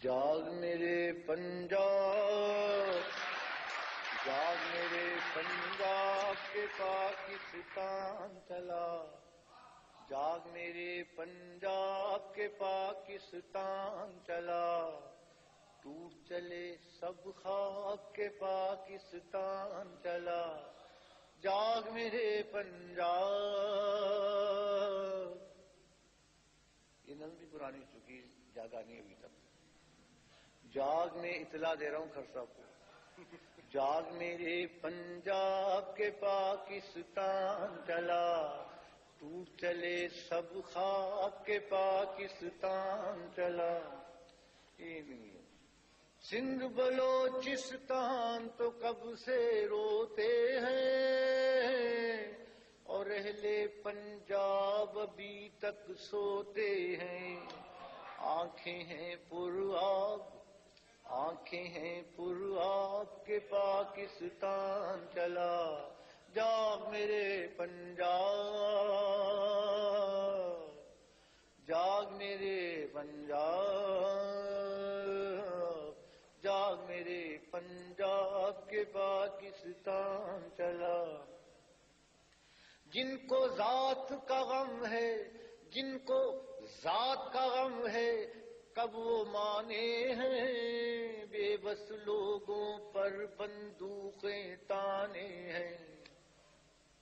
جاگ میرے پنجاب، جاگ میرے پنجاب کے پاکستان چلا، جاگ میرے پنجاب کے پاکستان چلا، ٹوٹ چلے سب خاک کے پاکستان چلا، جاگ میرے پنجاب۔ یہ نظم بھی پرانی چکی، جاگا نہیں ابھی تک۔ جاگ میں اطلاع دے رہا ہوں کھر صاحب کو، جاگ میرے پنجاب کے پاکستان چلا، ٹوٹ چلے سب خاک کے پاکستان چلا۔ سندھ بلوچستان تو کب سے روتے ہیں، اور اہل پنجاب ابھی تک سوتے ہیں، آنکھیں ہیں پر آب، آنکھیں ہیں پر آب کے پاکستان چلا، جاگ میرے پنجاب، جاگ میرے پنجاب، جاگ میرے پنجاب کے پاکستان چلا۔ جن کو ذات کا غم ہے، جن کو ذات کا غم ہے، کب وہ مانے ہیں، بے بس لوگوں پر بندوقیں تانے ہیں،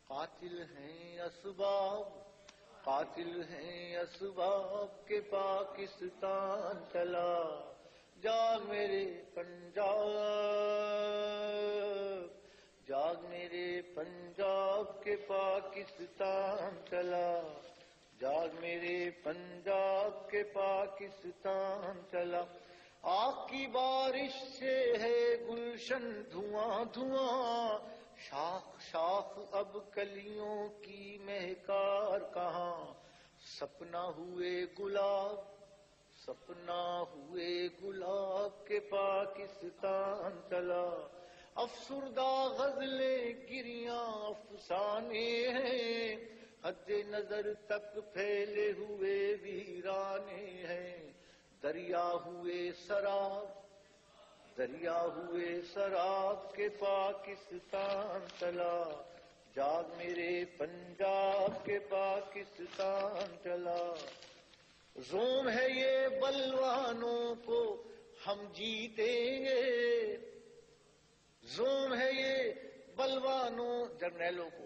قاتل ہیں اسباب، قاتل ہیں اسباب کے پاکستان چلا، جاگ میرے پنجاب، جاگ میرے پنجاب کے پاکستان چلا، جاگ میرے پنجاب کے پاکستان چلا۔ آگ کی بارش سے ہے گلشن دھواں دھواں، شاخ شاخ اب کلیوں کی مہکار کہاں، سپنا ہوئے گلاب، سپنا ہوئے گلاب کے پاکستان چلا، افسردہ غزلیں گریاں افسانے ہیں، حد نظر تک پھیلے ہوئے ویرانے ہیں، دریا ہوئے سراب، دریا ہوئے سراب کے پاکستان چلا، جاگ میرے پنجاب کے پاکستان چلا۔ زوم ہے یہ بلوانوں کو ہم جیتیں گے، زوم ہے یہ بلوانوں جرنیلوں کو،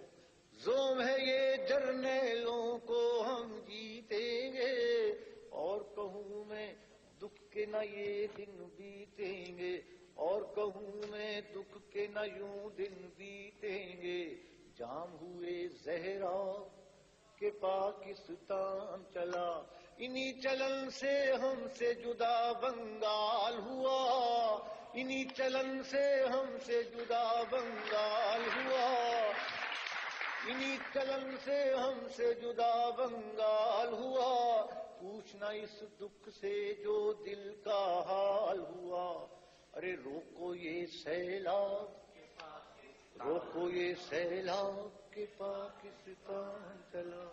زوم ہے یہ جرنیلوں کو ہم جیتیں گے، اور کہوں میں دکھ کے نہ یہ دن بیتیں گے، اور کہوں میں دکھ کے نہ یوں دن بیتیں گے، جام ہوئے زہرا کہ پاکستان چلا، انہی چلن سے ہم سے جدا بنگال ہوا، انہی چلن سے ہم سے جدا بنگال ہوا، انہی چلن سے ہم سے جدا بنگال ہوا، پوچھنا اس دکھ سے جو دل کا حال ہوا، ارے روکو یہ سیلاب، روکو یہ سیلاب کہ پاکستان چلا۔